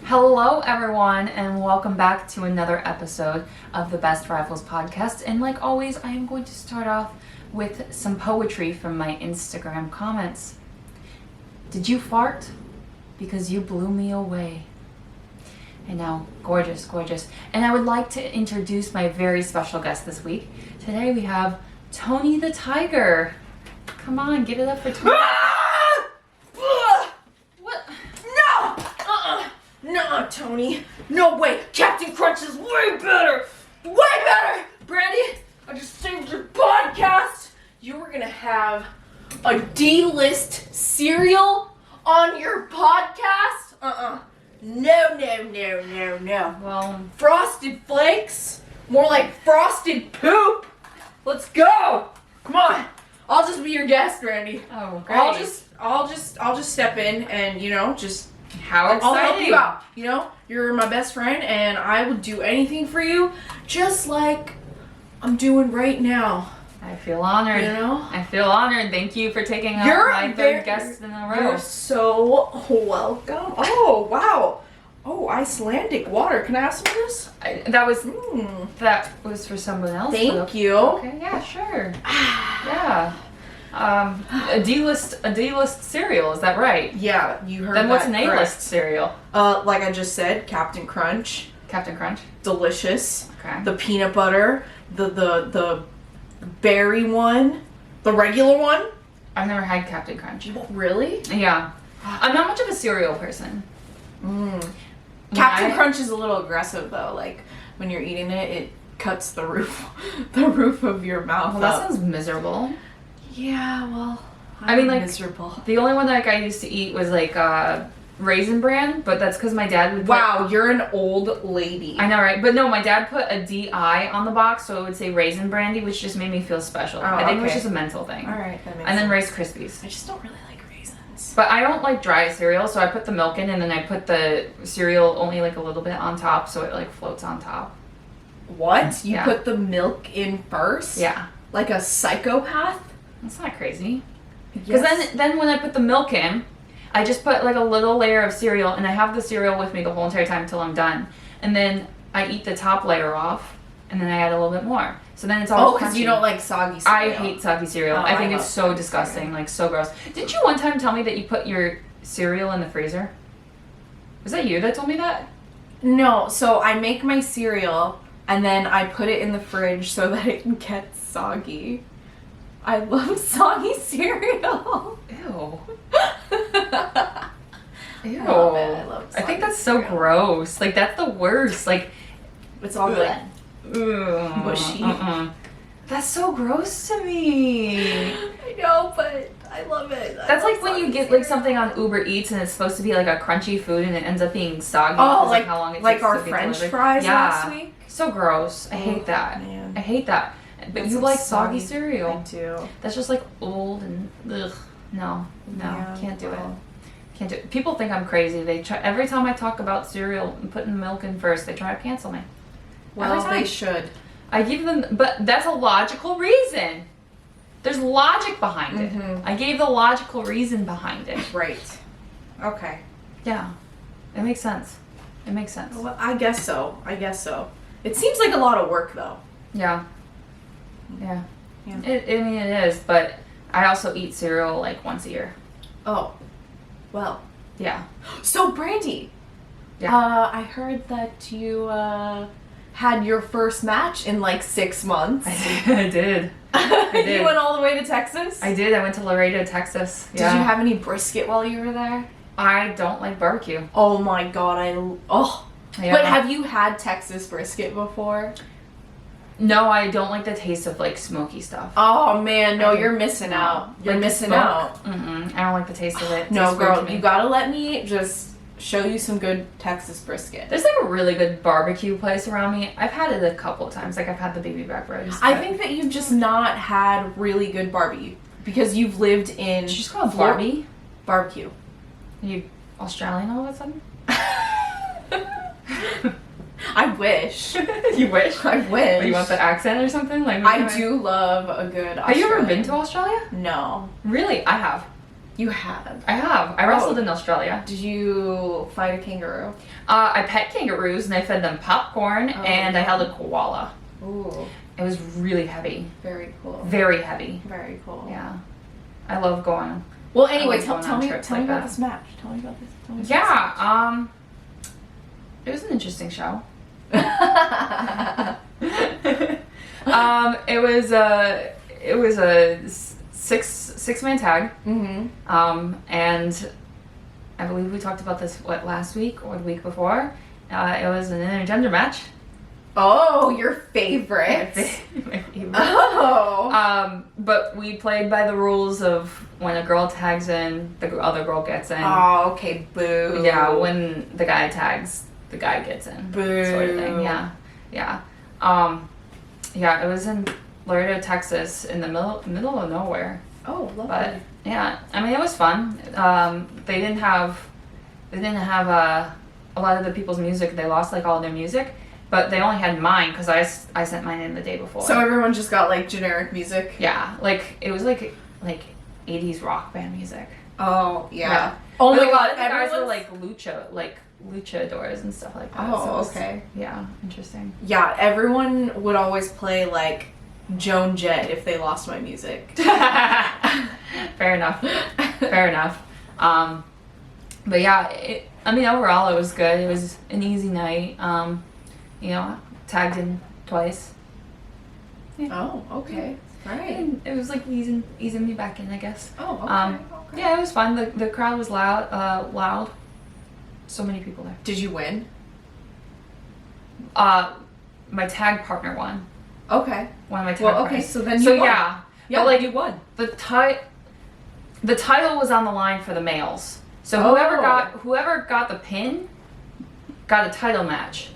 Hello, everyone, and welcome back to another episode of the Best Rivals podcast. And like always, I am going to start off with some poetry from my Instagram comments. Did you fart? Because you blew me away. And now, gorgeous, gorgeous. And I would like to introduce my very special guest this week. Today we have Tony the Tiger. Come on, give it up for Tony. What? No, Tony. No way. Captain Crunch is way better. Way better. Brandy, I just saved your podcast. You were gonna have a D-list cereal on your podcast? No. Well, Frosted Flakes? More like frosted poop. Let's go. Come on. I'll just be your guest, Brandy. oh, great. I'll just step in and, just How exciting. I'll help you out. You're my best friend, and I will do anything for you, just like I'm doing right now. I feel honored. I feel honored. Thank you for taking up my third guest in a row. You're so welcome. Oh, wow. Oh, Icelandic water. Can I have some of this? That was for someone else. Thank you. Okay, yeah, sure. Yeah. A D-list cereal, is that right? Yeah, you heard Then that. what's an correct. A-list cereal? Like I just said, Captain Crunch. Captain Crunch? Delicious. Okay. The peanut butter. The berry one. The regular one. I've never had Captain Crunch. Really? Yeah. I'm not much of a cereal person. Captain Crunch is a little aggressive though. Like when you're eating it, it cuts the roof of your mouth. Well, that sounds miserable. Yeah, well, I mean, like, miserable. The only one that I used to eat was like Raisin Bran, but that's because my dad would. Wow, you're an old lady. I know, right? But no, my dad put a DI on the box, so it would say Raisin Brandy, which just made me feel special. I think it was just a mental thing. All right, that makes And then sense. Rice Krispies. I just don't really like raisins. But I don't like dry cereal, so I put the milk in, and then I put the cereal only like a little bit on top, so it like floats on top. What? You Yeah. put the milk in first? Yeah, Like a psychopath? that's not crazy. Because then when I put the milk in, I just put like a little layer of cereal, and I have the cereal with me the whole entire time until I'm done. And then I eat the top layer off, and then I add a little bit more. So then it's all because crunchy. you don't like soggy cereal. I hate soggy cereal. Oh, I think I it's love so soggy disgusting, cereal. like so gross. Didn't you one time tell me that you put your cereal in the freezer? Was that you that told me that? No, so I make my cereal and then I put it in the fridge so that it gets soggy. I love soggy cereal. Ew. Ew. I love it. I love I think soggy that's so cereal. gross. Like, that's the worst. Like, It's all good. ugh, Mushy. That's so gross to me. I know, but I love it. That's like when you get like something on Uber Eats and it's supposed to be like a crunchy food and it ends up being soggy. Oh, because of like how long it like takes our to be French delivered. fries Yeah. last week. So gross. I hate that. man. I hate that. But That's you some like soggy I cereal. do. That's just like old and ugh. No, Yeah, can't do it. well. Can't do it. People think I'm crazy. They try every time I talk about cereal and putting milk in first. They try to cancel me. Well, Every time. they should. I give them, but that's a logical reason. There's logic behind it. Mhm. I gave the logical reason behind it. Right. Okay. Yeah, it makes sense. It makes sense. Well, I guess so. It seems like a lot of work, though. Yeah. Yeah. Yeah. I mean, it is, but I also eat cereal like once a year. Oh. Well. Yeah. So, Brandy. Yeah. I heard that you had your first match in like 6 months. I did. did. You went all the way to Texas? I did. I went to Laredo, Texas. Did you have any brisket while you were there? I don't like barbecue. Oh my god, Yeah. But have you had Texas brisket before? No, I don't like the taste of like smoky stuff. Oh man, no, I think- you're missing no. out. You're Like the missing smoke. out. I don't like the taste of it. It No, tastes weird girl, to me. you gotta let me just show you some good Texas brisket. There's like a really good barbecue place around me. I've had it a couple of times. Like I've had the baby back ribs. I think that you've just not had really good barbecue because you've lived in Did you just call it Flor- Barbie? barbecue. Are you Australian all of a sudden? I wish. You wish? I wish. You want the accent or something? Like I do love a good Australian. Have you ever been to Australia? No. Really? I have. You have. I have. I wrestled in Australia. Did you fight a kangaroo? I pet kangaroos and I fed them popcorn and I held a koala. Ooh, It was really heavy. very cool. Very heavy. Very cool. Yeah. I love going. Well, anyway, love tell going on me trips about like that. this match. Tell me about this. Tell me about Yeah, it was an interesting show. It was a six-man tag. Mm-hmm. And I believe we talked about this last week or the week before. It was an intergender match. Oh, your favorite. My favorite. Oh. But we played by the rules of when a girl tags in, the other girl gets in. Oh, okay. Boo. Yeah, when the guy tags, the guy gets in. Boo. Sort of thing. Yeah. Yeah. Yeah, it was in Laredo, Texas, in the middle of nowhere. Oh, lovely. But yeah, I mean, it was fun. They didn't have a lot of the people's music. They lost like all their music, but they only had mine because I sent mine in the day before. So everyone just got like generic music. yeah, like it was like 80s rock band music. Oh yeah. Yeah. Oh But my a lot god. of the guys were everyone's- like luchadors and stuff like that. Oh, so it was- okay. Yeah, interesting. Yeah, everyone would always play like Joan Jett if they lost my music. Fair enough. Fair enough. But yeah, I mean, overall, it was good. It was an easy night. You know, tagged in twice. Oh, okay. Right. And it was like easing me back in, I guess. Oh, okay. Um, okay. Yeah, it was fun. The crowd was loud. So many people there. Did you win? My tag partner won. Okay. One of my tag Well, okay, partners. so then you So won. yeah. Yeah, But like you won. the title was on the line for the males. So Oh. whoever got the pin got a title match.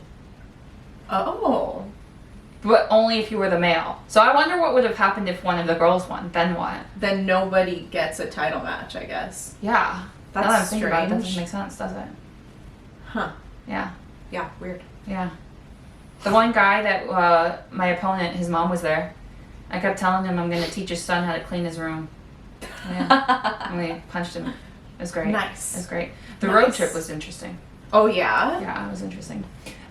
Oh. But only if you were the male. So I wonder what would have happened if one of the girls won. Then what? Then nobody gets a title match, I guess. Yeah. That's now that I'm thinking about it, strange. doesn't make sense, does it? Huh. Yeah. Yeah, weird. Yeah. The one guy that my opponent, his mom was there. I kept telling him I'm going to teach his son how to clean his room. Yeah. And we punched him. It was great. Nice. It was great. The road Nice. trip was interesting. Oh, yeah? Yeah, it was interesting.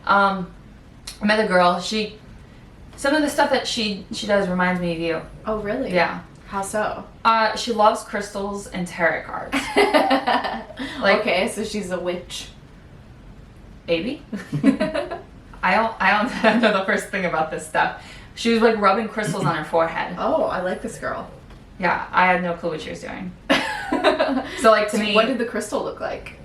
I met a girl. Some of the stuff that she does reminds me of you. Oh, really? Yeah. How so? She loves crystals and tarot cards. Okay, so she's a witch. Maybe. I don't know the first thing about this stuff. She was like rubbing crystals on her forehead. Oh, I like this girl. Yeah, I had no clue what she was doing. So like to me, What did the crystal look like?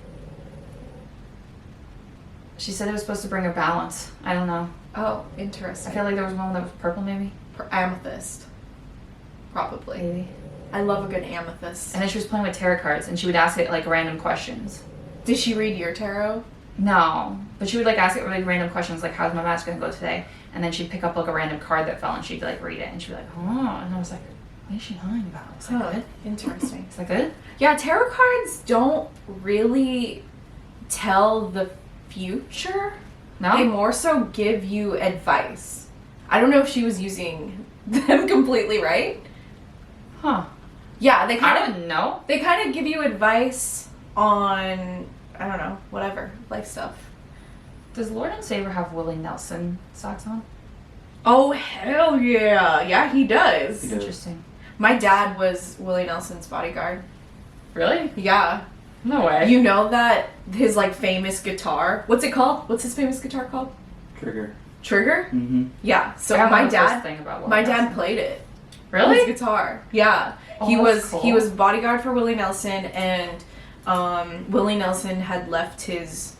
she said it was supposed to bring her balance. I don't know. Oh, I interesting. feel like there was one that was purple, maybe. Amethyst. Probably. Maybe. I love a good amethyst. And then she was playing with tarot cards, and she would ask it like random questions. Did she read your tarot? No, but she would like ask it like random questions, like how's my match gonna go today? And then she'd pick up like a random card that fell, and she'd like read it, and she'd be like, oh, and I was like, what is she lying about? Is that good? Interesting. Is that good? Yeah, tarot cards don't really tell the future. No. They more so give you advice. I don't know if she was using them completely right. Huh. Yeah, they I kind of wouldn't know. they kind of give you advice on, I don't know, whatever, life stuff. Does Lord and Saber have Willie Nelson socks on? Oh hell yeah. Yeah, he does. He does. Interesting. My dad was Willie Nelson's bodyguard. Really? Yeah. No way. You know that his like famous guitar, what's it called? What's his famous guitar called? Trigger. Trigger? Mm-hmm. Yeah. So I don't my know the first dad thing about Willie my dad Nelson. played it. Really? His guitar. Yeah. Oh, he that's was he cool. was bodyguard for Willie Nelson, and Willie Nelson had left his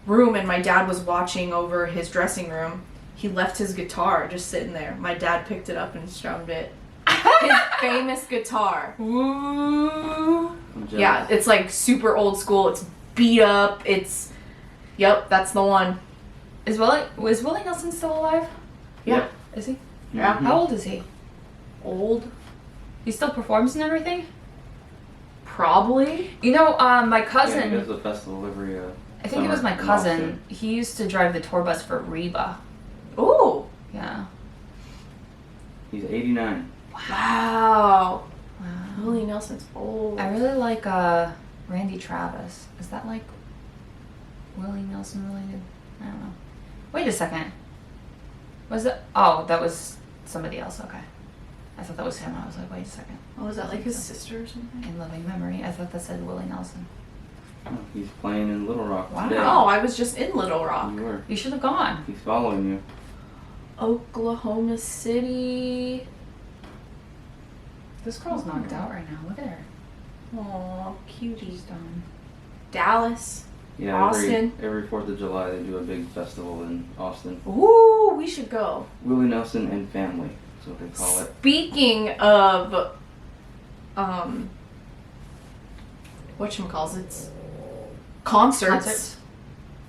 room and my dad was watching over his dressing room. He left his guitar just sitting there. My dad picked it up and strummed it. His famous guitar. Ooh. I'm jealous. Yeah, it's like super old school. It's beat up. Yep, that's the one. Was Willie Nelson still alive? Yeah. Is he? Yeah. Mhm. How old is he? Old? He still performs and everything? Probably. You know, my Yeah, cousin, he does the festival every. I think it was my summer in cousin, Austin. he used to drive the tour bus for Reba. Ooh. Yeah. He's 89. Wow. Wow. Willie Nelson's old. I really like Randy Travis. Is that like Willie Nelson related? I don't know. Wait a second. Was it? Oh, that was somebody else. Okay. I thought that was him. I was like, wait a second. Oh, is that like his sister or something? In loving memory. I thought that said Willie Nelson. Oh, he's playing in Little Rock Wow. today. Oh, I was just in Little Rock. You were. You should have gone. He's following you. Oklahoma City. This girl's knocked out right now. Look at her. Aw, cutie. She's done. Dallas. Yeah, Austin. every 4th of July they do a big festival in Austin. Ooh, we should go. Willie Nelson and Family, that's what they call it. Speaking of, whatchamacallits? Concerts.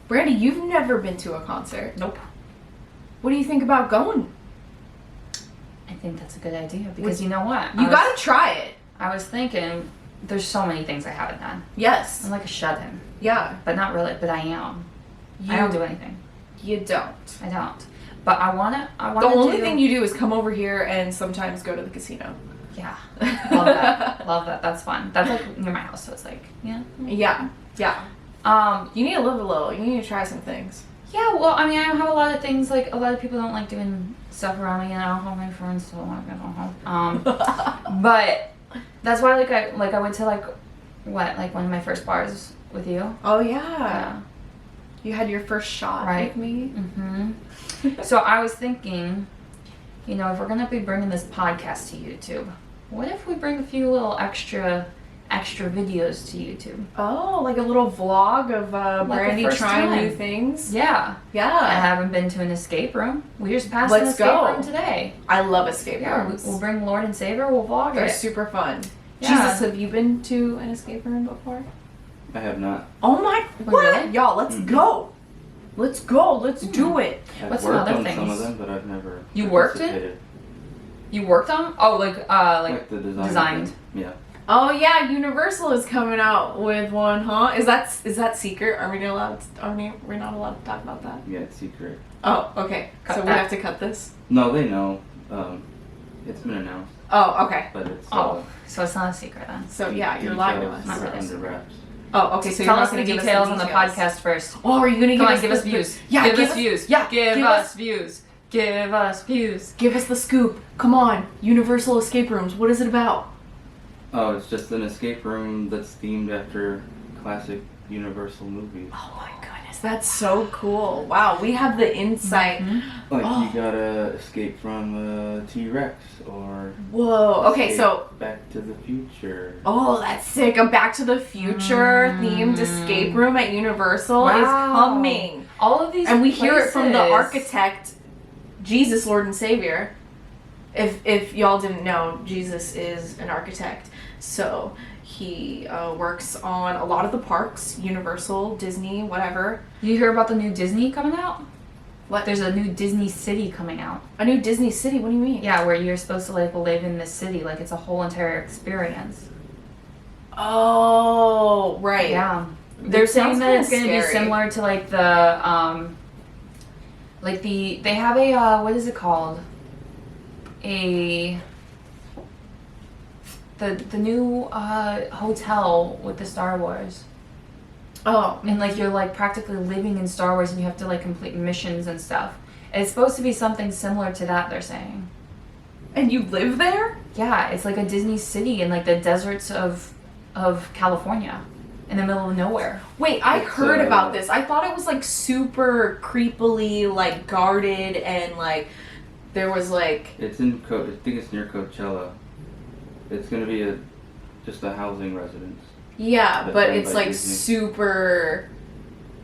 Brandy, you've never been to a concert. Nope. What do you think about going? I think that's a good idea because you know what? You gotta try it. I was thinking, there's so many things I haven't done. Yes. I'm like a shut-in, Yeah. but not really. But I am. I don't do anything. You don't. I don't. But I wanna. The only thing you do is come over here and sometimes go to the casino. Yeah. Love that. Love that. That's fun. That's like near my house, so it's like yeah. Yeah. Yeah. You need to live a little. You need to try some things. Yeah. Well, I mean, I have a lot of things. Like a lot of people don't like doing stuff around me, and I don't have my friends, so I don't go home. But that's why, I went to one of my first bars with you. Oh yeah. Yeah. You had your first shot Right. with me. Mm-hmm. So I was thinking, if we're gonna be bringing this podcast to YouTube, what if we bring a few little extra videos to YouTube? Oh, like a little vlog of Like Brandy the first trying time. new things. Yeah. I Yeah. haven't been to an escape room. We just passed an Let's escape go. room today. I love escape Yeah, rooms. we'll bring Lord and Savior. We'll vlog They're it. super fun. Yeah. Jesus, have you been to an escape room before? I have not. Oh my! Wait, What? really? Y'all, let's Mhm. go. Let's go. Let's do it. I've What's some worked other on some things? of them, but I've never You worked in? participated. You worked on? Oh, like the design designed. thing. Yeah. Oh yeah, Universal is coming out with one, huh? Is that secret? Are we not allowed? We're not allowed to talk about that? Yeah, it's secret. Oh, okay. Cut So we that. have to cut this. No, they know. It's been announced, Oh, okay. but it's oh, so it's not a secret then. So yeah, you're lying to details us. Not are really. under wraps. Oh, okay. So Tell you're us not the gonna give details us on the details. podcast first. Oh, are you gonna give Come us on, give the- us views. Yeah, give us views. Yeah, give us views. Give us views. Give us the scoop. Come on, Universal escape rooms. What is it about? Oh, it's just an escape room that's themed after classic Universal movies. Oh my goodness, that's so cool! Wow, we have the insight. Like Oh. you gotta escape from T-Rex or Whoa. Okay, escape so Back to the Future. oh, that's sick. A Back to the Future themed escape room at Universal is coming, All of these and we hear it from the places. architect, Jesus, Lord and Savior. If y'all didn't know, Jesus is an architect, so he works on a lot of the parks, Universal, Disney, whatever. You hear about the new Disney coming out? What? There's a new Disney city coming out. A new Disney city? What do you mean? Yeah, where you're supposed to live in this city, like it's a whole entire experience. Oh, right. Yeah. They're saying sounds that it's kinda going to be scary. similar to they have a what is it called? The new hotel with the Star Wars. Oh, And you're practically living in Star Wars and you have to complete missions and stuff. And it's supposed to be something similar to that, they're saying. and you live there? Yeah, it's like a Disney city in the deserts of California. In the middle of nowhere. Wait, I It's, heard about this. I thought it was super creepily guarded and there was It's in I think it's near Coachella. It's gonna be just a housing residence. yeah, But but done it's by Disney. super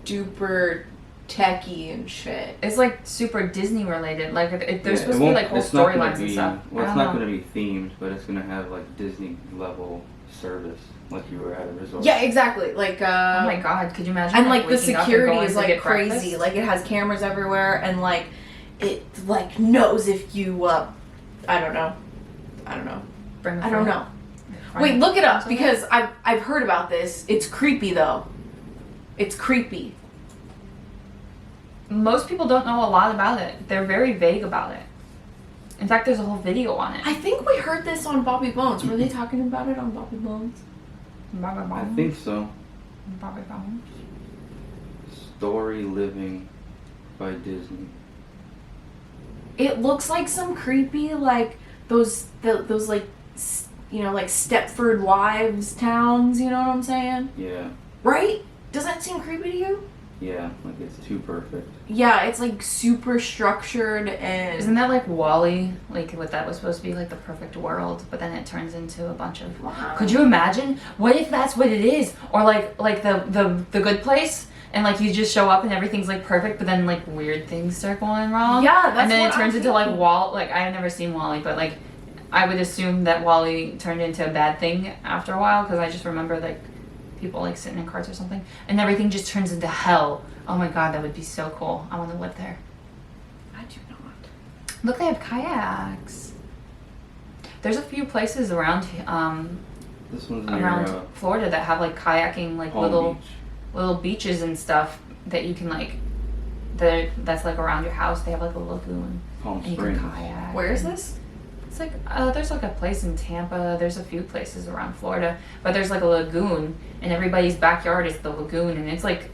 duper techie and shit. It's super Disney related. There's Yeah, supposed to be whole it's not gonna storylines and be- stuff. Well, I it's don't not know. going to be themed, but it's going to have Disney level service, like you were at a resort. Yeah, exactly. Oh my god, could you imagine? And the waking up and security going is to get crazy. breakfast? It has cameras everywhere and it knows if you I don't know. Bring a I don't friend. know. Wait, look it up because I've heard about this. It's creepy though. It's creepy. Most people don't know a lot about it. They're very vague about it. In fact, there's a whole video on it. I think we heard this on Bobby Bones. Were they talking about it on Bobby Bones? I think so. Bobby Bones. Story Living by Disney. It looks like some creepy, like those like like Stepford Wives towns. You know what I'm saying? Yeah. Right? Does that seem creepy to you? Yeah, like it's too perfect. Yeah, it's like super structured and. Isn't that like WALL-E? Like what that was supposed to be like the perfect world, but then it turns into a bunch of. Wow. Could you imagine? What if that's what it is? Or like the Good Place, and like you just show up and everything's like perfect, but then like weird things start going wrong. Yeah, that's and then what it turns I'm into like thinking. Like I've never seen WALL-E, but like I would assume that WALL-E turned into a bad thing after a while because I just remember like people like sitting in carts or something, and everything just turns into hell. Oh my god, that would be so cool. I want to live there. I do not. Look, they have kayaks. There's a few places around This one's near Florida that have like kayaking, like Palm Beach. little beaches and stuff that you can like. That's like around your house. They have like a lagoon Palm and you Springs. can kayak. Where is this? It's like there's like a place in Tampa. There's a few places around Florida, but there's like a lagoon, and everybody's backyard is the lagoon, and it's like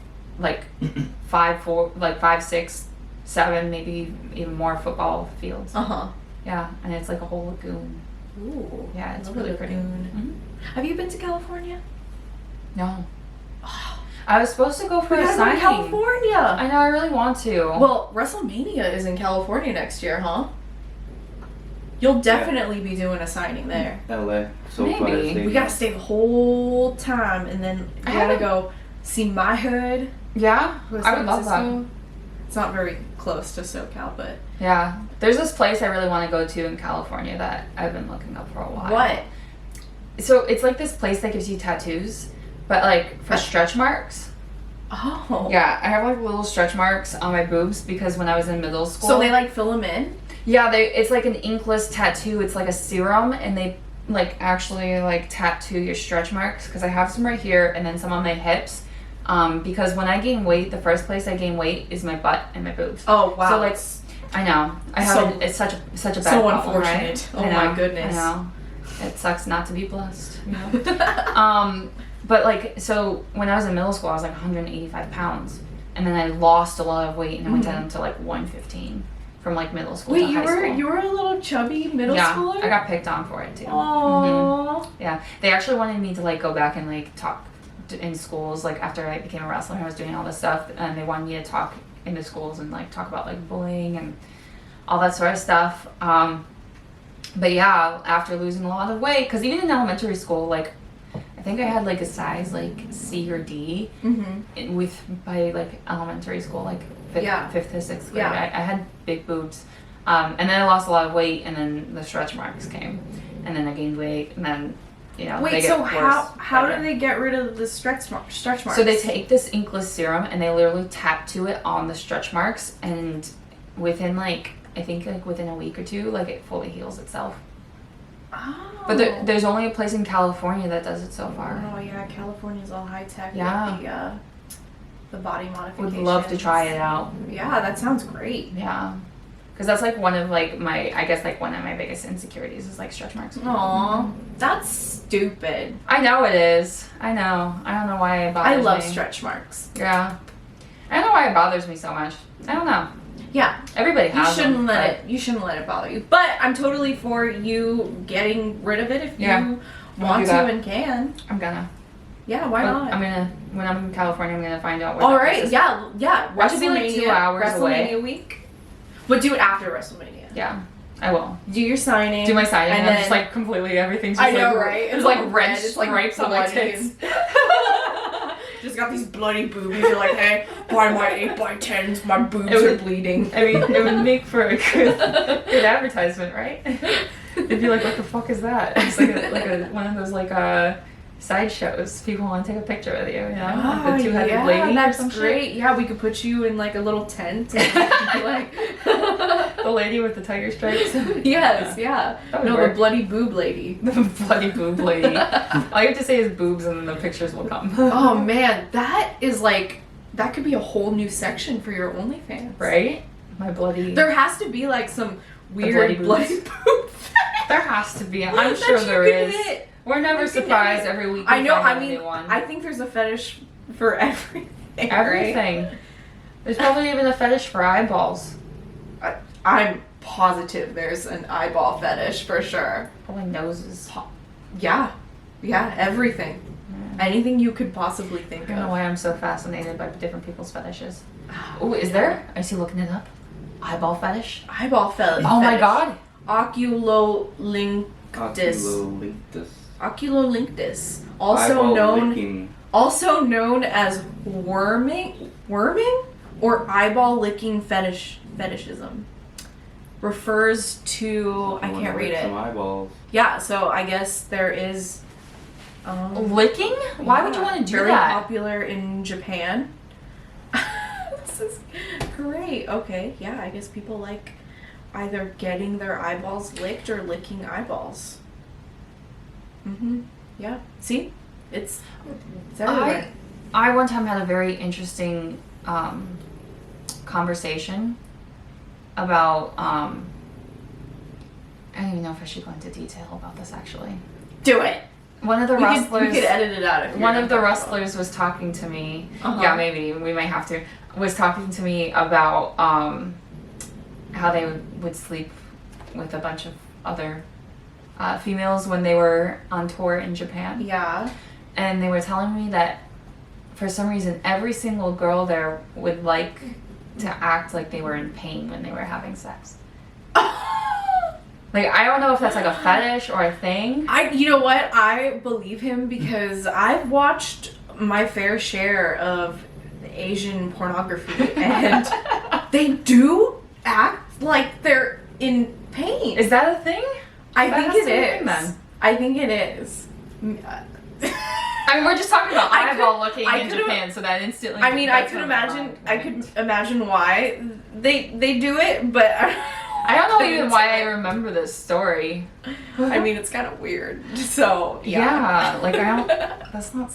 5, 6, 7, maybe even more football fields. Uh-huh. Yeah, and it's like a whole lagoon. Ooh. Yeah, it's Love a really pretty. lagoon. Mhm. Have you been to California? No. I was supposed to go for a Go to signing. California. I know, I really want to. Well, WrestleMania is in California next year, huh? You'll definitely be doing a signing there. LA. Maybe. Stadium. We gotta stay the whole time, and then we I gotta haven't- go see My Hood. yeah, with I would San love that. Francisco. It's not very close to SoCal, but Yeah, there's this place I really want to go to in California that I've been looking up for a while. what? So it's like this place that gives you tattoos, but like for stretch marks. Oh. Yeah, I have like little stretch marks on my boobs because when I was in middle school. So they like fill them in? Yeah, it's like an inkless tattoo. It's like a serum, and they like actually like tattoo your stretch marks because I have some right here and then some on my hips. Because when I gain weight, the first place I gain weight is my butt and my boobs. Oh wow. So like, I know I have it's such a bad so problem, unfortunate. right? Oh I know, my goodness. I know. It sucks not to be blessed. You know? But like, so when I was in middle school, I was like 185 pounds, and then I lost a lot of weight, and I went down to like 115 from like middle school. Wait, to high school. you were a little chubby middle schooler? I got picked on for it too. Aww. Yeah, they actually wanted me to like go back and like talk in schools, like after I became a wrestler and I was doing all this stuff, and they wanted me to talk in the schools and like talk about like bullying and all that sort of stuff. But yeah, after losing a lot of weight, because even in elementary school, like I think I had like a size like C or D by like elementary school, like fifth to sixth grade. Yeah. I had big boobs, and then I lost a lot of weight, and then the stretch marks came, and then I gained weight, and then they Wait, get so worse how later. do they get rid of the stretch marks? So they take this inkless serum and they literally tattoo it on the stretch marks, and within like I think like within a week or two, like it fully heals itself. Oh. But there's only a place in California that does it so far. Oh yeah, California's all high tech Yeah. with the body Would modifications. love to try it out. Yeah, that sounds great. Yeah, because that's like one of like my one of my biggest insecurities is like stretch marks. Aw, that's stupid. I know it is. I know. I don't know why it bothers I me. love stretch marks. Yeah. I don't know why it bothers me so much. I don't know. Yeah, Everybody you has shouldn't them, let but- it. You shouldn't let it bother you. But I'm totally for you getting rid of it if Yeah. you I'll want do to that. and can. I'm gonna. Yeah, why But not? I'm gonna when I'm in California. I'm gonna find out. Where All that right, place is. yeah. Watch it be like 2 hours WrestleMania away. week. But do it after WrestleMania. Yeah, I will. Do your signing. Do my signing, and I'm then just like completely everything's just I know, like, right? It's all like red, red it's like stripes on my bloody tits. Just got these bloody boobies. You're like, hey, by my 8x10s, my boobs It would- are bleeding. I mean, it would make for a good advertisement, right? They'd be like, "What the fuck is that?" It's like a one of those like sideshows. People want to take a picture with you, you know, like the two-headed yeah, lady. or that's some shit. great. Yeah, we could put you in like a little tent. And be like, The lady with the tiger stripes. yes, yeah. That would No, work. the bloody boob lady. The bloody boob lady. All you have to say is boobs, and then the pictures will come. Oh man, that is like that could be a whole new section for your OnlyFans. Right? My bloody. There has to be like some bloody weird boobs. bloody poop. There has to be. I'm That sure you there can is. hit. We're never You can surprised hit. every week. I know. find I a mean, new one. I think there's a fetish for everything. right? Everything. There's probably even a fetish for eyeballs. I'm positive there's an eyeball fetish for sure. Probably noses. Yeah, everything. Anything you could possibly think I don't know of. why I'm so fascinated by different people's fetishes. Oh, is there? Is he looking it up? Eyeball fetish? Eyeball fetish. Oh my god. Oculolinctus. Oculolinctus. Oculolinctus. Also Eyeball known licking. as worming or eyeball licking fetishism. Refers to I wanna can't read lick it. Some eyeballs. Yeah, so I guess there is Licking? Why would you want to do very that? popular in Japan. This is great. Okay, yeah, I guess people like either getting their eyeballs licked or licking eyeballs. Yeah. See? It's everywhere. I one time had a very interesting conversation about I don't even know if I should go into detail about this actually. Do it. One of the We wrestlers could edit it out if you're one gonna of the talk about wrestlers was talking to me. Uh-huh. Yeah, maybe we might have to. Was talking to me about how they would sleep with a bunch of other females when they were on tour in Japan. it. Yeah. And they were telling me that for some reason every single girl there would like to act like they were in pain when they were having sex. Like, I don't know if that's like a fetish or a thing. You know what? I believe him because I've watched my fair share of Asian pornography and they do act like they're in pain. Is that a thing? I that think has it to be a is. thing, then. I think it is. I mean, we're just talking about I could- eyeball looking I in could- Japan, so that instantly. I mean, I that's could what I'm imagine. like. I could imagine why they do it, but I don't know even why I remember this story. I mean, it's kind of weird. So Yeah, like I don't. That's not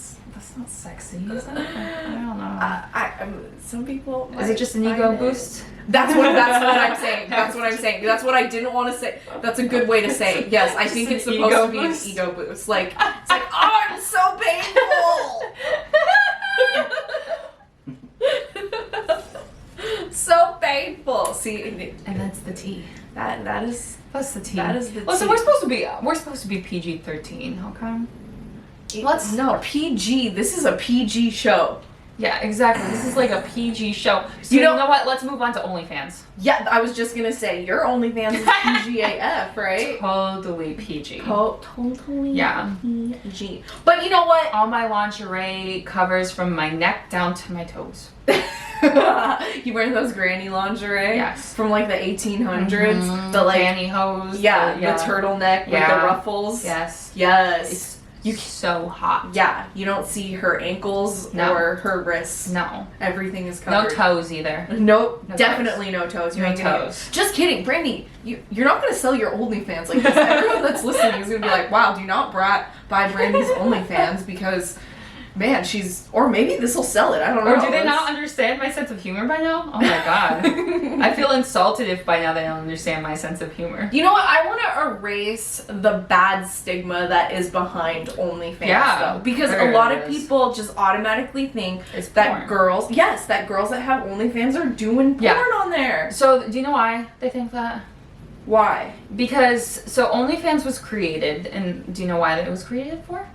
sexy, is it? I don't know. Some people. Is it just an might ego find it. boost? That's what I'm saying. That's what I'm saying. That's what I didn't want to say. That's a good way to say it. Yes, I think an it's supposed ego to be boost? an ego boost. Like it's like, oh, I'm so painful. So painful. See, And that's the T. that is That's the T. That is the Listen, T. we're supposed to be PG-13, okay? Let's- no PG. This is a PG show. Yeah, exactly. This is like a PG show. So You you know- know what? Let's move on to OnlyFans. Yeah, I was just gonna say your OnlyFans is PGAF, right? Totally PG. Totally Yeah. PG. But you know what? All my lingerie covers from my neck down to my toes. You wearing those granny lingerie? Yes. From like the 1800s. Mhm. The like, pantyhose. yeah, the the turtleneck with Yeah. the ruffles. Yes. Yes. You so hot. Yeah, you don't see her ankles No. or her wrists. No. Everything is No covered. toes either. Nope, No definitely no toes. You No ain't gonna toes. Just kidding, Brandy. You're not gonna sell your OnlyFans like this. Everyone that's listening is gonna be like, "Wow, do not buy Brandy's OnlyFans because, man, she's." Or maybe this will sell it. I don't know. Or do they It's- not understand my sense of humor by now? Oh my god. I feel insulted if by now they don't understand my sense of humor. You know what? I want to erase the bad stigma that is behind OnlyFans, Yeah, though, because there a lot it of is. people just automatically think It's that porn. girls that have OnlyFans are doing porn Yeah. on there. So, do you know why they think that? Why? Because, so OnlyFans was created, and do you know why it was created for?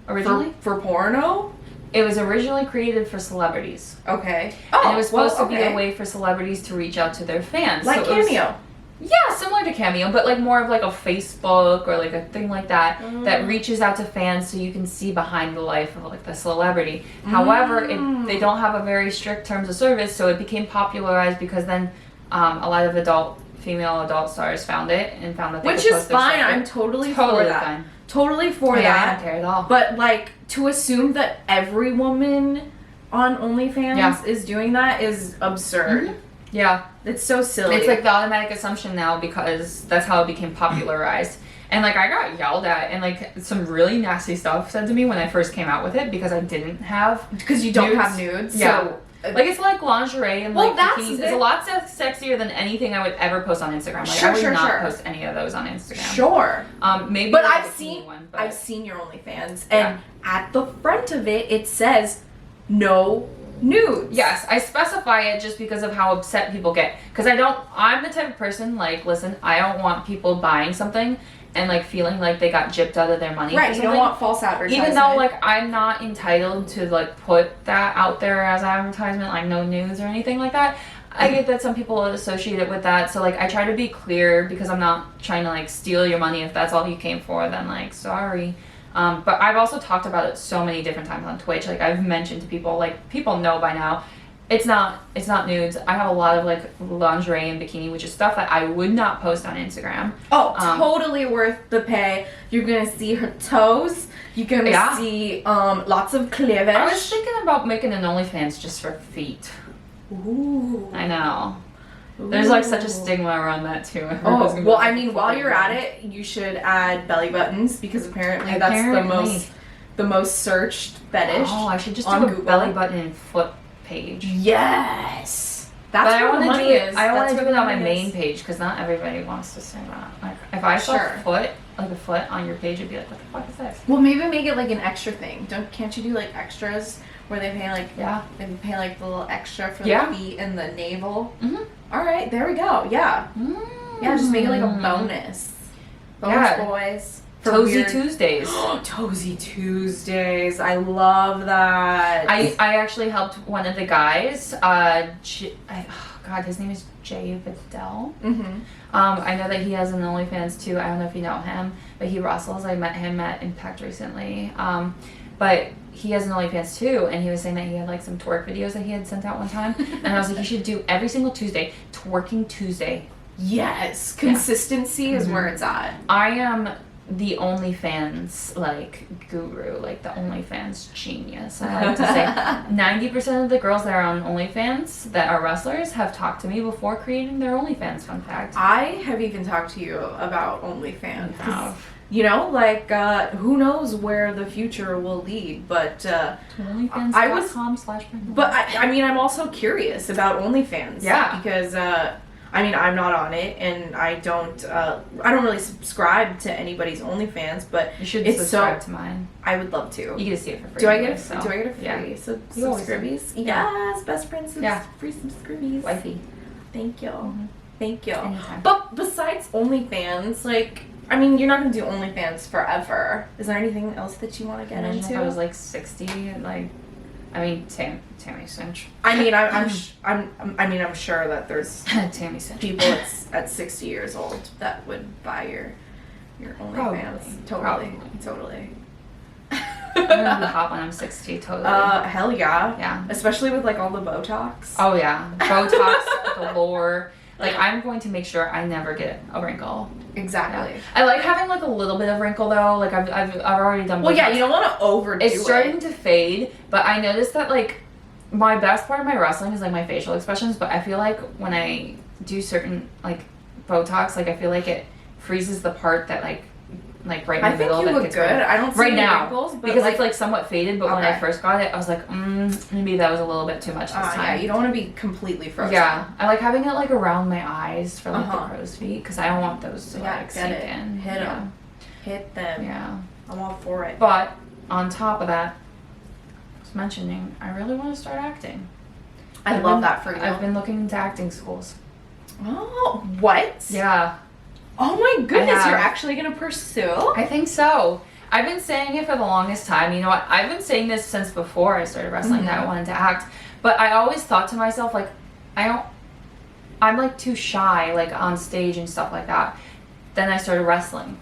Originally? For porno? It was originally created for celebrities. Okay. And it was supposed well, to be a way for celebrities to reach out to their fans. like So it was- Cameo. Yeah, similar to Cameo, but like more of like a Facebook or like a thing like that Mm. that reaches out to fans so you can see behind the life of like the celebrity. However, they don't have a very strict terms of service, so it became popularized because then a lot of female adult stars found it and found that they Which could is post their fine. stuff. I'm totally Totally for that. fine. Totally for Yeah, I that. don't care at all. But like to assume that every woman on OnlyFans Yeah. is doing that is absurd. Mhm. Yeah. It's so silly. It's like the automatic assumption now because that's how it became popularized. And like I got yelled at and like some really nasty stuff said to me when I first came out with it because I didn't have because you don't nudes. have nudes. Yeah. So Like, it's like lingerie and Well, like that's bikinis. the- It's a lot sexier than anything I would ever post on Instagram. Like, Sure, I would sure, not sure. post any of those on Instagram. Sure. Maybe But like I've a bikini seen one, but I've seen your OnlyFans, and at the front of it, it says no nudes. yes, I specify it just because of how upset people get. Because I'm the type of person, like, listen, I don't want people buying something and like feeling like they got gypped out of their money. Right, for you don't something. want false advertising. Even though, like, I'm not entitled to, like, put that out there as advertisement, like, no news or anything like that. I get that some people associate it with that, so, like, I try to be clear because I'm not trying to, like, steal your money. If that's all you came for, then, like, sorry. But I've also talked about it so many different times on Twitch. Like, I've mentioned to people, like, people know by now, it's not nudes. I have a lot of, like, lingerie and bikini, which is stuff that I would not post on Instagram. Oh, totally worth the pay. You're gonna see her toes. You're gonna see lots of cleavage. I was thinking about making an OnlyFans just for feet. Ooh. I know. There's like such a stigma around that too. Oh, well, I mean, while you're at it, you should add belly buttons because apparently that's the most searched fetish. Oh, I should just do on a Google. belly button and foot page. Yes. That's But I where the want to money do it. is. I want That's to where do it the on my money main is. page because not everybody wants to see that. Like, if I saw Sure. a foot on your page, I'd be like, what the fuck is this? Well, maybe make it like an extra thing. Can't you do like extras where they pay like Yeah. they pay like the little extra for Yeah. the feet and the navel? Mhm. All right, there we go. Yeah, yeah. Just make it like a bonus. Bonus Yeah. boys. For Toesy weird- Tuesdays. Toesy Tuesdays. I love that. I actually helped one of the guys. God, his name is Jay Vidal. Mm-hmm. I know that he has an OnlyFans too. I don't know if you know him, but he wrestles. I met him at Impact recently. But he has an OnlyFans too, and he was saying that he had like some twerk videos that he had sent out one time. And I was like, you should do every single Tuesday, Twerking Tuesday. Yes, consistency is where it's at. I am the OnlyFans like guru, like the OnlyFans genius. I like to say 90% of the girls that are on OnlyFans that are wrestlers have talked to me before creating their OnlyFans. Fun fact. I have even talked to you about OnlyFans. You have. You know, like who knows where the future will lead, but OnlyFans.com/brenda. But I mean, I'm also curious about OnlyFans. Yeah. Because I mean, I'm not on it, and I don't really subscribe to anybody's OnlyFans, but You should it's subscribe to mine. I would love to. You get to see it for free. Do I get anyway, a so, Do I get a free yeah. You always do. subscribies? Yeah. Yes, best friends. Yeah. Free subscribies. Wifey. Thank you. Mhm. Thank you. Anytime. But besides OnlyFans, like, I mean, you're not gonna do OnlyFans forever. Is there anything else that you want to get Imagine into? if I was like 60, like, I mean, Tammy Cinch. I mean, I'm sure that there's Tammy Cinch. people at 60 years old that would buy your OnlyFans. Probably. Totally. I'm gonna be hot when I'm 60, totally. Hell yeah. Yeah. Especially with like all the Botox. Oh yeah, Botox galore. Like, I'm going to make sure I never get a wrinkle. Exactly. Yeah. I like having like a little bit of wrinkle though. Like I've already done. Well, yeah, Botox. you don't want to overdo It's starting it. to fade, but I noticed that like my best part of my wrestling is like my facial expressions. But I feel like when I do certain like Botox, like I feel like it freezes the part that like right in the I think middle you that look gets good. red. I don't see Right any now, wrinkles, but because it's like somewhat faded. But when I Okay. first got it, I was like, maybe that was a little bit too much this time. yeah, you don't want to be completely frozen. Yeah, I like having it like around my eyes for like Uh-huh. the crow's feet because I don't want those to Yeah, like get sink it. in. Hit yeah. 'em. Hit them. Yeah, I'm all for it. but on top of that, I was mentioning I really want to start acting. I I've love been- that for you. I've been looking into acting schools. Oh, what? Yeah, Oh my goodness, have. you're actually gonna pursue? I think so. I've been saying it for the longest time. You know what? I've been saying this since before I started wrestling that I wanted to act. But I always thought to myself, like, I'm like too shy, like on stage and stuff like that. Then I started wrestling.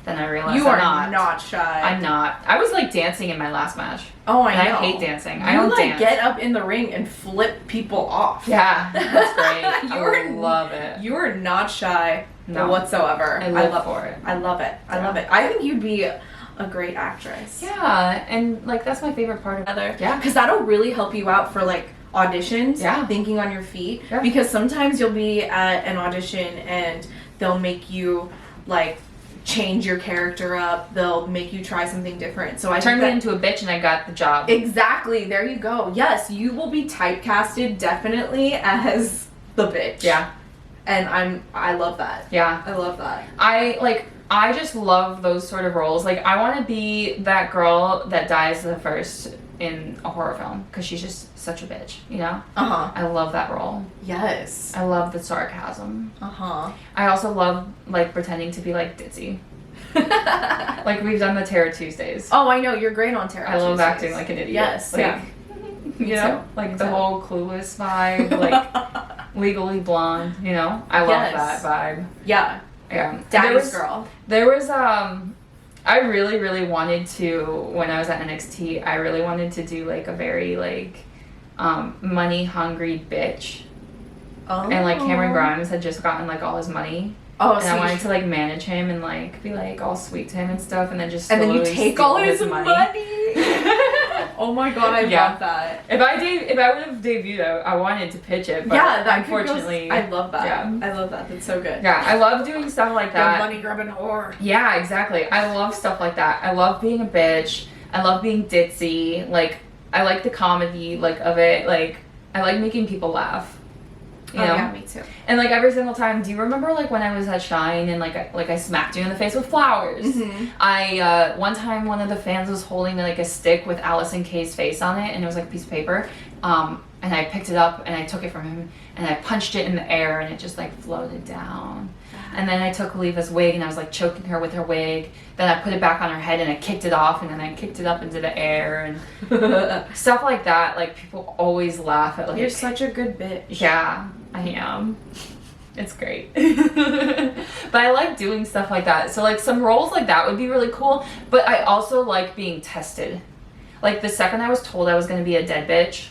Then I realized You are I'm not shy. I'm not. I was like dancing in my last match. Oh, I And know. I hate dancing. You I don't like dance. get up in the ring and flip people off. Yeah, that's great. You're- I love it. You are not shy No. whatsoever. I live love for it. I love it. I Yeah. love it. I think you'd be a great actress. Yeah, and like that's my favorite part of it. Yeah. Because that'll really help you out for like auditions. Yeah. Thinking on your feet. Yeah. Because sometimes you'll be at an audition and they'll make you like change your character up. They'll make you try something different. So I Turned think me that, into a bitch and I got the job. exactly. There you go. Yes, you will be typecasted definitely as the bitch. Yeah. And I love that. Yeah. I love that. I just love those sort of roles. Like, I want to be that girl that dies the first in a horror film because she's just such a bitch, you know? Uh-huh. I love that role. Yes. I love the sarcasm. Uh-huh. I also love, like, pretending to be, like, ditzy. Like, we've done the Terror Tuesdays. Oh, I know. You're great on Terror I love Tuesdays. acting like an idiot. Yes. Like, Yeah. you know? too. Like, Me the too. whole Clueless vibe. Like, Legally Blonde, you know? I love Yes. that vibe. Yeah. Yeah. Daddy's girl. There was I really, really wanted to, when I was at NXT, I really wanted to do like a very like money hungry bitch. Oh. And like Cameron Grimes had just gotten like all his money. Oh, And so I wanted to like manage him and like be like all sweet to him and stuff and then just and then you slowly take steal all his money. Oh my god, I Yeah. love that. If I would have debuted, I wanted to pitch it, but Yeah, that could go- unfortunately, I love that. yeah. I love that. That's so good. yeah, I love doing stuff like The that. money grubbing whore. Yeah, exactly. I love stuff like that. I love being a bitch. I love being ditzy. Like, I like the comedy, like, of it. Like, I like making people laugh. You know? yeah, me too. And, like, every single time, do you remember, like, when I was at Shine and, like, I smacked you in the face with flowers? Mhm. One time, one of the fans was holding, like, a stick with Allison Kay's face on it, and it was, like, a piece of paper. And I picked it up, and I took it from him, and I punched it in the air, and it just, like, floated down. And then I took Oliva's wig, and I was, like, choking her with her wig. Then I put it back on her head, and I kicked it off, and then I kicked it up into the air, and stuff like that. Like, people always laugh at, like... You're such a good bitch. Yeah, I am. It's great. But I like doing stuff like that. So, like, some roles like that would be really cool. But I also like being tested. Like, the second I was told I was going to be a dead bitch,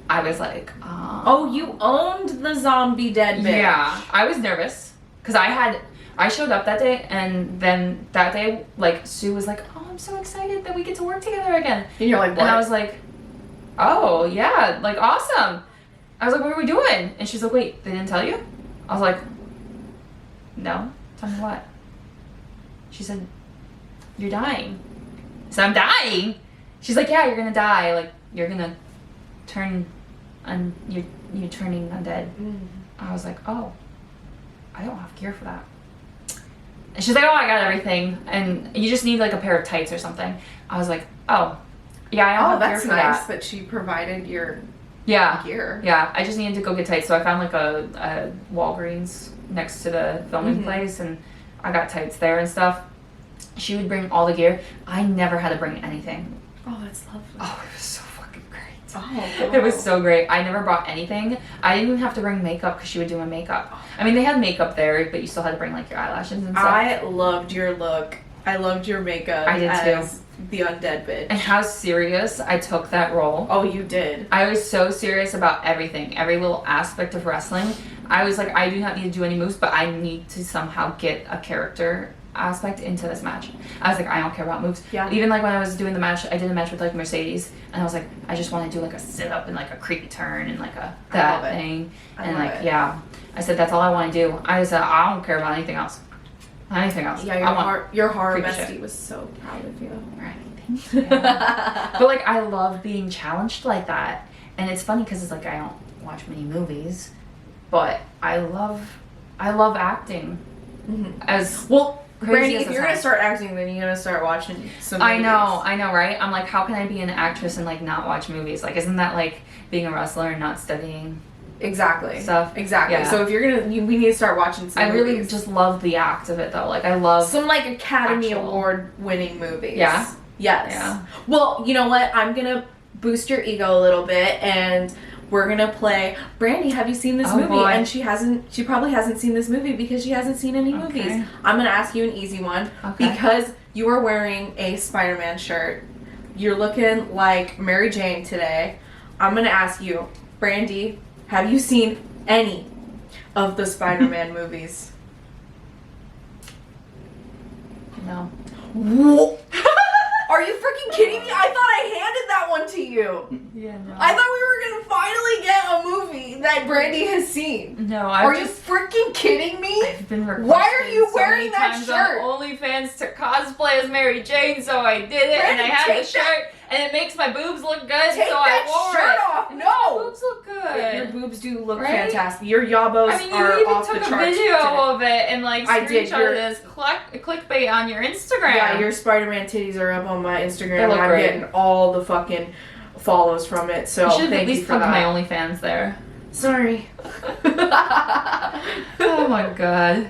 I was like, Oh, you owned the zombie dead bitch. Yeah, I was nervous. Because I showed up that day, and then that day, like, Sue was like, oh, I'm so excited that we get to work together again. And you're like, what? And I was like, oh, yeah, like, awesome. I was like, what are we doing? And she's like, wait, they didn't tell you? I was like, no. Tell me what? She said, you're dying. I said, I'm dying? She's like, yeah, you're gonna die. Like, you're gonna turn, you're turning undead. I was like, oh, I don't have gear for that. And she's like, oh, I got everything. And you just need, like, a pair of tights or something. I was like, oh, yeah, I don't have gear that's for nice that. that she provided your Yeah. gear. Yeah, I just needed to go get tights, so I found like a Walgreens next to the filming place, and I got tights there and stuff. She would bring all the gear. I never had to bring anything. Oh, that's lovely. Oh, it was so fucking great. Oh, It was so great. I never brought anything. I didn't even have to bring makeup because she would do my makeup. I mean, they had makeup there, but you still had to bring like your eyelashes and stuff. I loved your look. I loved your makeup. I did as the undead bitch. And how serious I took that role. Oh, you did. I was so serious about everything, every little aspect of wrestling. I was like, I do not need to do any moves, but I need to somehow get a character aspect into this match. I was like, I don't care about moves. Yeah. Even like when I was doing the match, I did a match with like Mercedes, and I was like, I just want to do like a sit up and like a creepy turn and like a that love it. thing. I And love like, it. yeah, I said that's all I want to do. I said I don't care about anything else. Anything else. Yeah, I want your horror creepy bestie shit. was so proud of you. Right. Thank you. But like, I love being challenged like that, and it's funny because it's like I don't watch many movies, but I love acting. As Well, crazy Brandy, as if it you're gonna sounds. start acting, then you're gonna start watching some I movies. know, right? I'm like, how can I be an actress and like not watch movies? Like, isn't that like being a wrestler and not studying Exactly. stuff? Exactly. Yeah. So if you're gonna, we need to start watching some I really movies. just love the act of it though. Like, I love. Some like Academy Actual. Award winning movies. Yeah? Yes. Yeah. Well, you know what? I'm gonna boost your ego a little bit, and we're gonna play. Brandy, have you seen this Oh, movie? boy. And she probably hasn't seen this movie because she hasn't seen any movies. Okay. I'm gonna ask you an easy one Okay. because you are wearing a Spider-Man shirt. You're looking like Mary Jane today. I'm gonna ask you, Brandy, have you seen any of the Spider-Man movies? No. Whoa. Are you freaking kidding me? I thought I handed that one to you. Yeah, no. I thought we were gonna finally get a movie that Brandy has seen. No, Are you freaking kidding me? I've been Why are you requested so wearing many that times shirt? on OnlyFans to cosplay as Mary Jane, so I did it, and Brandon, I had the take that- shirt, and it makes my boobs look good, Take so I that wore shirt it. off. It makes my No. boobs look good. Your boobs do look Right? fantastic. Your yabos I mean, are you even off the took a charts video today. of it and like I did, screenshotted your- it as clickbait on your Instagram. Yeah, your Spider-Man titties are up on my Instagram, They and look I'm great. getting all the fucking follows from it. So You should have thank at you least for come to my that. OnlyFans there. Sorry. Oh my god.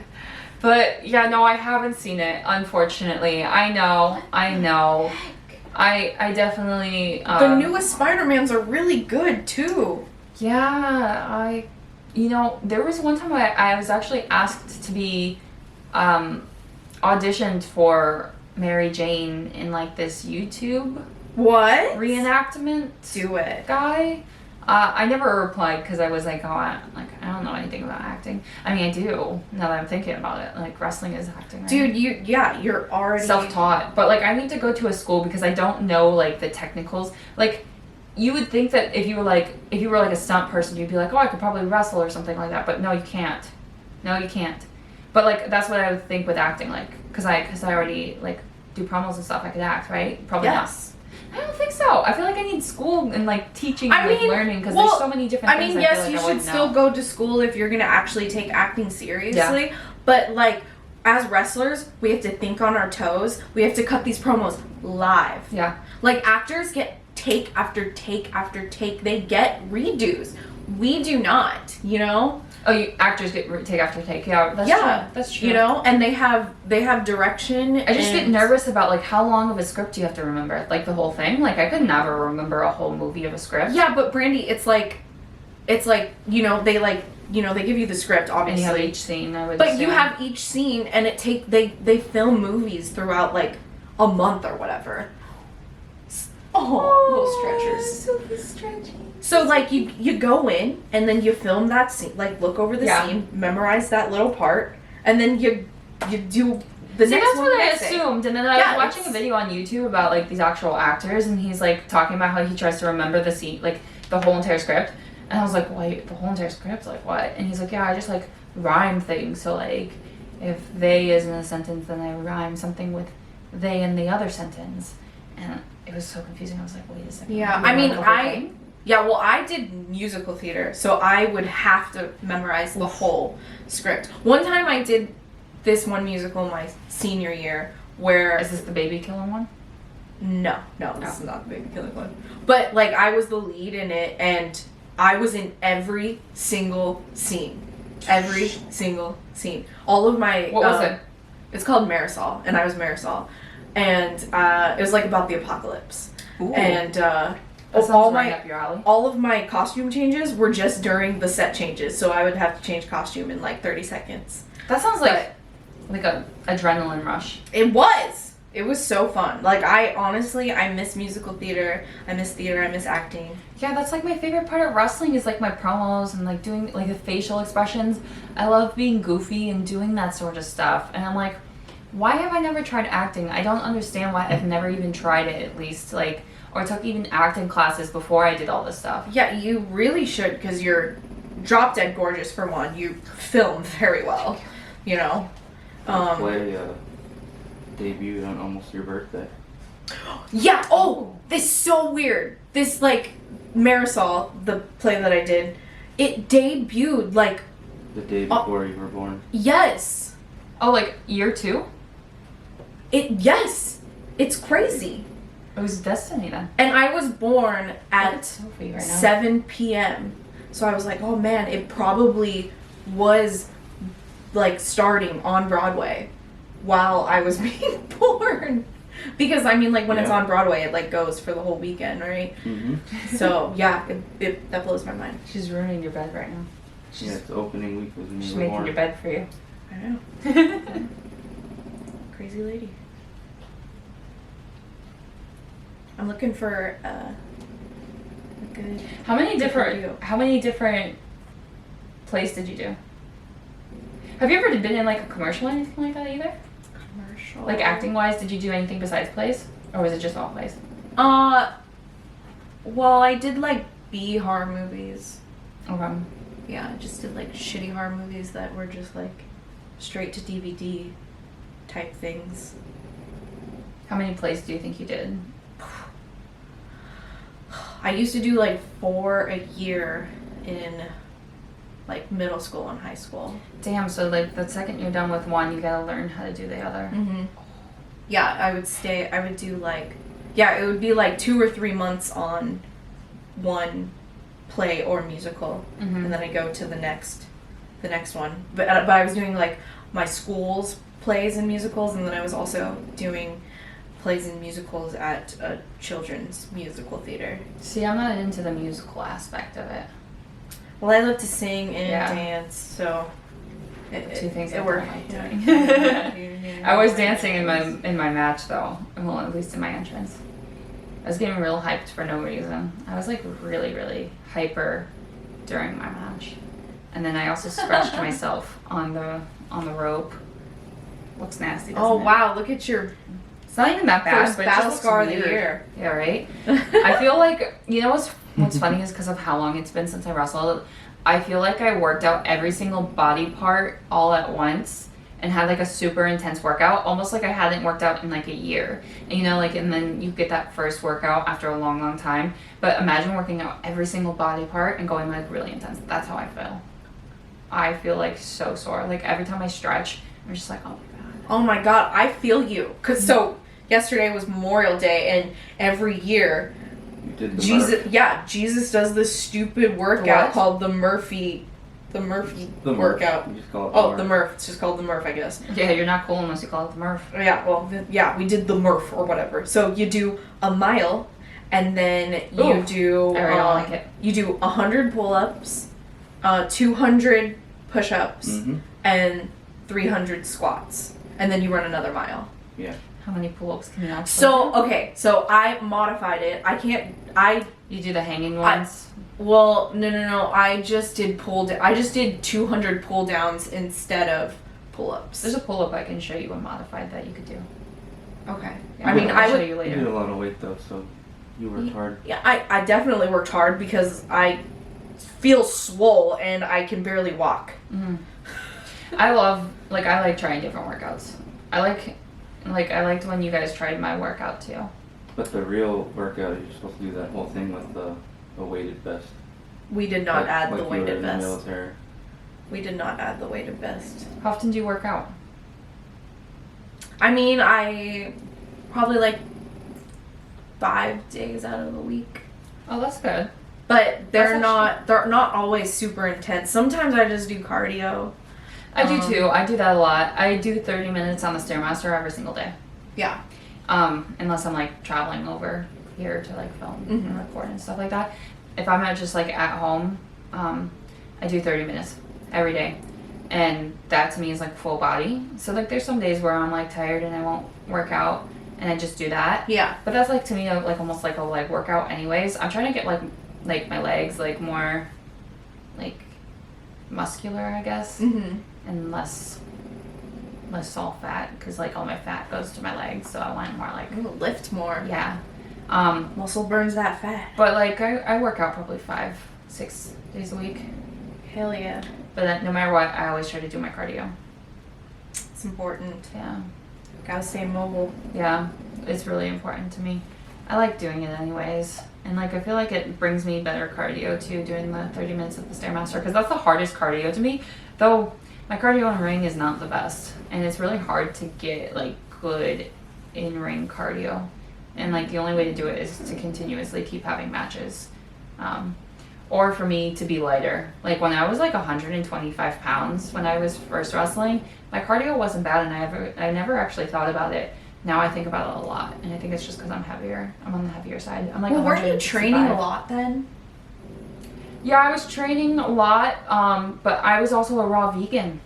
But yeah, no, I haven't seen it, unfortunately. I know. I definitely The newest Spider-Mans are really good too. Yeah, there was one time I was actually asked to be auditioned for Mary Jane in like this YouTube What? reenactment Do it. guy. I never replied because I was like, I don't know anything about acting. I mean, I do now that I'm thinking about it. Like wrestling is acting, right? Dude, you're already Self-taught, but like I need to go to a school because I don't know like the technicals. Like you would think that if you were like a stunt person, you'd be like, oh, I could probably wrestle or something like that. But no, you can't. No, you can't. But like that's what I would think with acting, like because I already like do promos and stuff. I could act, right? Probably Yes. not. I don't think so. I feel like I need school and like teaching and like learning because well, there's so many different I things. mean, I feel yes, like you I should wouldn't still know. go to school if you're gonna actually take acting seriously. But like, as wrestlers, we have to think on our toes. We have to cut these promos live. Yeah. Like actors get take after take after take. They get redos. We do not. You know. Oh, you actors get take after take. Yeah, that's Yeah, true. That's true. You know, and they have direction. I just get nervous about like how long of a script you have to remember, like the whole thing. Like I could never remember a whole movie of a script. Yeah, but Brandy, it's like they give you the script, And obviously. you have each scene. I would. But you assume. have each scene, and they film movies throughout like a month or whatever. Oh, little stretchers. So stretchy. So like you go in and then you film that scene, like look over the Yeah. scene, memorize that little part, and then you do the See, next that's one. what the I next day. assumed. And then I Yeah, was watching a it's- video on YouTube about like these actual actors, and he's like talking about how he tries to remember the scene, like the whole entire script. And I was like, wait, the whole entire script? Like what? And he's like, yeah, I just like rhyme things. So like, if they is in a sentence, then I rhyme something with they in the other sentence. And it was so confusing. I was like, wait a second. Yeah, you I mean, remember the whole thing? Yeah, well, I did musical theater, so I would have to memorize the whole script. One time I did this one musical my senior year where... Is this the baby killing one? No, this is not the Baby Killing one. But, like, I was the lead in it, and I was in every single scene. Every single scene. All of my... What was it? It's called Marisol, and I was Marisol. And it was, like, about the apocalypse. Ooh. And That sounds all right my... up your alley. All of my costume changes were just during the set changes, so I would have to change costume in like 30 seconds. That sounds like a adrenaline rush. It was! It was so fun. Like, I miss musical theater, I miss acting. Yeah, that's like my favorite part of wrestling is like my promos and like doing like the facial expressions. I love being goofy and doing that sort of stuff. And I'm like, why have I never tried acting? I don't understand why I've never even tried it at least, like, or took even acting classes before I did all this stuff. Yeah, you really should, because you're drop dead gorgeous for one. You film very well, you know. Play debuted on almost your birthday. Yeah, this is so weird. This, like, Marisol, the play that I did, it debuted, like, The day before you were born. yes. Oh, like year 2? Yes. It's crazy. It was Destiny then. And I was born Look at Sophie right now. 7 p.m. So I was like, oh man, it probably was like starting on Broadway while I was being born. Because I mean, like when it's Yeah. on Broadway, it like goes for the whole weekend, right? Mm-hmm. So yeah, that blows my mind. She's ruining your bed right now. Yeah, it's opening week was when She's you were making born. your bed for you. I know. Crazy lady. I'm looking for a good. How many Different different plays did you do? Have you ever been in like a commercial or anything like that either? Commercial. Like acting wise, did you do anything besides plays? Or was it just all plays? Well, I did like B horror movies. Okay. Yeah, I just did like shitty horror movies that were just like straight to DVD type things. How many plays do you think you did? I used to do like 4 a year in like middle school and high school. Damn, so like the second you're done with one, you gotta learn how to do the other. Mm-hmm. Yeah, I would do like, yeah, it would be like 2 or 3 months on one play or musical, Mm-hmm. and then I go to the next one. But I was doing like my school's plays and musicals, and then I was also doing plays and musicals at a children's musical theater. See, I'm not into the musical aspect of it. Well, I love to sing and Yeah. dance, so Two things I it don't worked. like Yeah. doing. I was dancing in my match though. Well, at least in my entrance. I was getting real hyped for no reason. I was like really, really hyper during my match. And then I also scratched myself on the rope. Looks nasty, doesn't Oh it? wow! Look at your It's not even that bad, first but it battle just scar of looks the weird. year. Yeah, right? I feel like, you know what's funny is because of how long it's been since I wrestled, I feel like I worked out every single body part all at once and had like a super intense workout, almost like I hadn't worked out in like a year. And you know, like, and then you get that first workout after a long, long time. But imagine working out every single body part and going like really intense. That's how I feel. I feel like so sore. Like every time I stretch, I'm just like, oh my God. Oh my god, I feel you. Cause so yesterday was Memorial Day, and every year You did the Jesus does this stupid workout called the Murphy workout. You just call it Oh, the Murph. It's just called the Murph, I guess. Yeah, you're not cool unless you call it the Murph. Yeah, well, yeah, we did the Murph or whatever. So you do a mile, and then you Ooh, do I really don't like it. You do 100 pull-ups, 200 push-ups, Mm-hmm. and 300 squats, and then you run another mile. Yeah. How many pull-ups can you actually So okay, so I modified it. You do the hanging ones? Well, no. I just did 200 pull downs instead of pull ups. There's a pull-up I can show you a modified that you could do. Okay. Yeah, I mean, I'll I show would. you You did later. a lot of weight though, so you worked hard. Yeah, I definitely worked hard because I feel swole and I can barely walk. Mm-hmm. I like trying different workouts. I liked when you guys tried my workout too. But the real workout, you're supposed to do that whole thing with the weighted vest. We did not add the like you were weighted in the vest. military. We did not add the weighted vest. How often do you work out? I mean, I probably like 5 days out of the week. Oh, that's good. But they're That's not always super intense. Sometimes I just do cardio. I do too. I do that a lot. I do 30 minutes on the Stairmaster every single day. Yeah. Unless I'm like traveling over here to like film Mhm. and record and stuff like that. If I'm not just like at home, I do 30 minutes every day. And that to me is like full body. So like there's some days where I'm like tired and I won't work out and I just do that. Yeah. But that's like to me like almost like a leg workout anyways. I'm trying to get like my legs like more like muscular, I guess, Mm-hmm. and less all fat because like all my fat goes to my legs, so I want more like Lift more. yeah. Muscle burns that fat. But like I work out probably 5-6 days a week. Hell yeah. But then, no matter what, I always try to do my cardio. It's important. Yeah, Gotta stay mobile. yeah, it's really important to me. I like doing it anyways, and like I feel like it brings me better cardio too, doing the 30 minutes of the Stairmaster, because that's the hardest cardio to me. Though my cardio in ring is not the best, and it's really hard to get like good in ring cardio, and like the only way to do it is to continuously keep having matches. Or for me to be lighter. Like when I was like 125 pounds when I was first wrestling, my cardio wasn't bad, and I never actually thought about it. Now I think about it a lot, and I think it's just because I'm heavier. I'm on the heavier side. I'm like Well, weren't you 165. training a lot then? Yeah, I was training a lot, but I was also a raw vegan.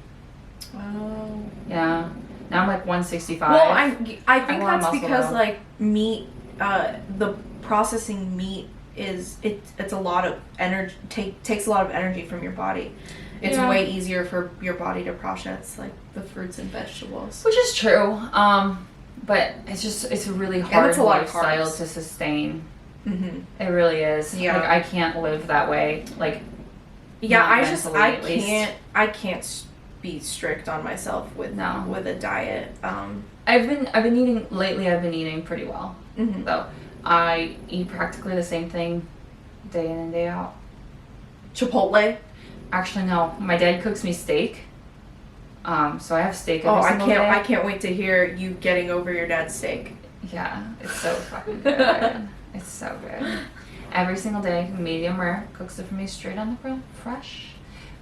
Oh. Yeah. Now I'm like 165. Well, I think I want that's muscle because though. like meat, the processing meat it's a lot of energy. Takes a lot of energy from your body. It's Yeah. way easier for your body to process like the fruits and vegetables. Which is true. But it's a really And hard it's a lot of lifestyle carbs. to sustain. Mm-hmm. It really is. Yeah. Like, I can't live that way. Like, Yeah, not I mentally, at least. can't be strict on myself with No. with a diet. I've been eating lately. I've been eating pretty well, Mhm. though. I eat practically the same thing, day in and day out. Chipotle. Actually, no. My dad cooks me steak. So I have steak every Oh, single day. I can't wait to hear you getting over your dad's steak. Yeah, it's so fucking good. It's so good. Every single day, medium rare. Cooks it for me straight on the grill, fresh,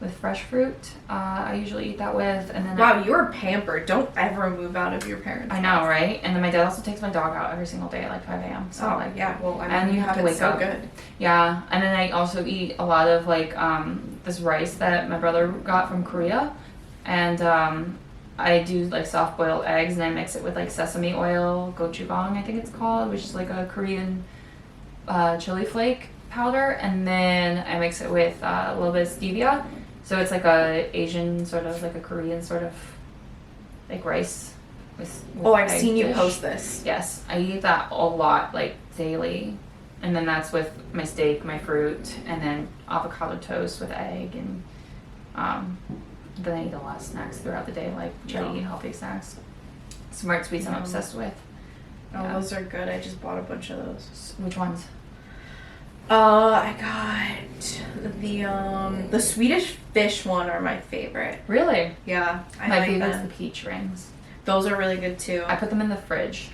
with fresh fruit. I usually eat that with, and then Wow, you are pampered. Don't ever move out of your parents' I know, right? And then my dad also takes my dog out every single day at like 5 a.m. So like, yeah. Well, I mean, and you have to it wake so up. good. Yeah, and then I also eat a lot of like this rice that my brother got from Korea, and I do like soft boiled eggs, and I mix it with like sesame oil, gochujang I think it's called, which is like a Korean chili flake powder, and then I mix it with a little bit of stevia, so it's like a Asian sort of like a Korean sort of like rice. With Oh, I've egg seen you dish. post this. Yes, I eat that a lot, like daily. And then that's with my steak, my fruit, and then avocado toast with egg. And then I eat a lot of snacks throughout the day, like try to Yum. eat healthy snacks. Smart Sweets I'm Yum. obsessed with. Oh, Yeah. those are good. I just bought a bunch of those. Which ones? I got the Swedish fish one are my favorite. Really? Yeah, I my like favorite's them. the peach rings. Those are really good too. I put them in the fridge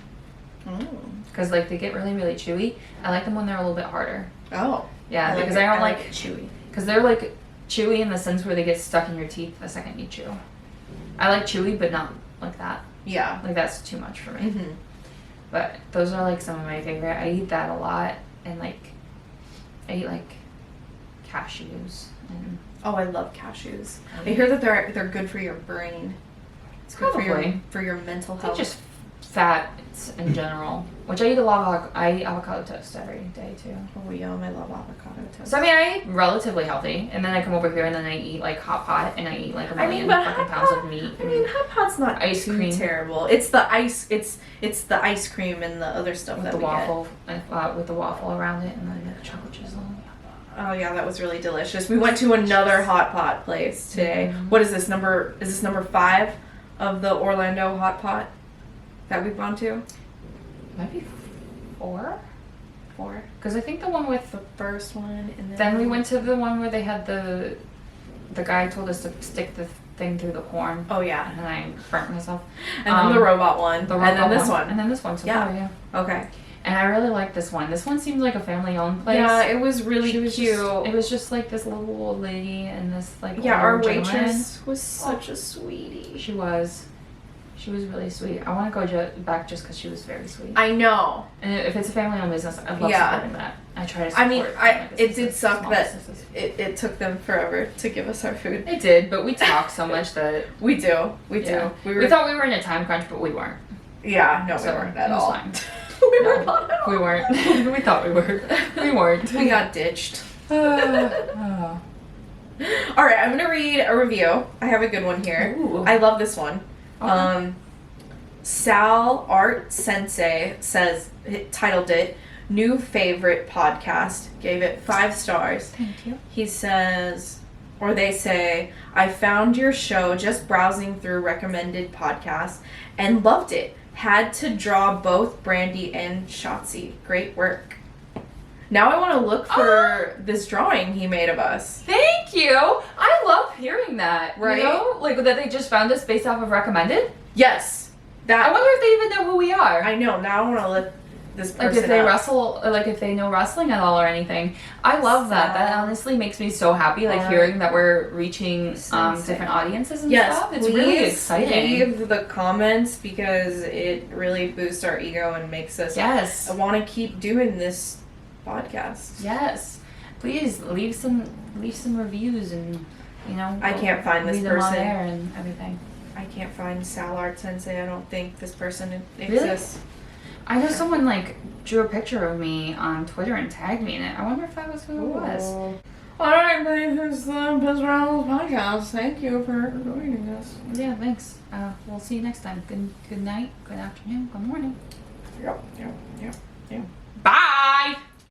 Mm. because like they get really, really chewy. I like them when they're a little bit harder. Oh. Yeah, because it. I don't like it chewy. because they're like chewy in the sense where they get stuck in your teeth the second you chew. I like chewy, but not like that. Yeah. Like that's too much for me. Mm-hmm. But those are like some of my favorite. I eat that a lot, and like I eat like cashews and Oh, I love cashews. I hear that they're good for your brain. It's good Probably. for your mental they're health. just fats in general. Which I eat a lot of. I eat avocado toast every day too. Oh, yum! I love avocado toast. So I mean, I eat relatively healthy, and then I come over here and then I eat like hot pot, and I eat like a million but fucking hot pounds pot- of meat. I mean, hot pot's not Ice too cream. terrible. It's the ice. It's the ice cream and the other stuff with that the we waffle, with the waffle around it, and then the chocolate chisel. get. Oh yeah, that was really delicious. We went to another hot pot place today. Mhm. What is this number? Is this number 5 of the Orlando hot pot that we've gone to? Might be 4, 4. because I think the one with The first one, and then we went to the one where they had the guy told us to stick the thing through the corn, Oh yeah, and I burnt myself. and then the robot one, The and then robot this one. and then this one. So Yeah. far, yeah. Okay. And I really like this one. This one seems like a family-owned place. Yeah, it was really She was cute. Just, it was just like this little old lady and this like Yeah, our older gentleman. waitress was such a sweetie. She was really sweet. I want to go back just because she was very sweet. I know. And if it's a family-owned business, I love Yeah. supporting that. I try to. I Support mean, family it did businesses, suck small that businesses. it took them forever to give us our food. It did, but we talked so much that We do. We yeah. do. We thought we were in a time crunch, but we weren't. Yeah, no, we So, weren't at it was all. fine. We No, were not at all. We weren't. We thought we were. We weren't. We got ditched. Oh. All right, I'm gonna read a review. I have a good one here. Ooh. I love this one. Okay. Sal Art Sensei says, titled it "New Favorite Podcast." Gave it 5 stars. Thank you. He says, or they say, "I found your show just browsing through recommended podcasts and loved it. Had to draw both Brandy and Shotzi. Great work." Now I want to look for this drawing he made of us. Thank you. I love hearing that. Right? You know, like that they just found us based off of recommended. Yes, I that wonder if they even know who we are. I know. Now I want to look this person Like if they up. wrestle, like if they know wrestling at all or anything. I love that. That Sal. honestly makes me so happy. Like Art hearing that we're reaching Sensei. different audiences and Yes, stuff. It's please really exciting. leave the comments because it really boosts our ego and makes us Yes. want to keep doing this podcast. Yes. Please leave some reviews and I can't find this read them on person. there and everything. I can't find Sal Art Sensei. I don't think this person Really? exists. I know someone like drew a picture of me on Twitter and tagged me in it. I wonder if that was who it was. All right, this is the Biz Rivals podcast. Thank you for joining us. Yeah, thanks. We'll see you next time. Good night, good afternoon, good morning. Yep. Bye!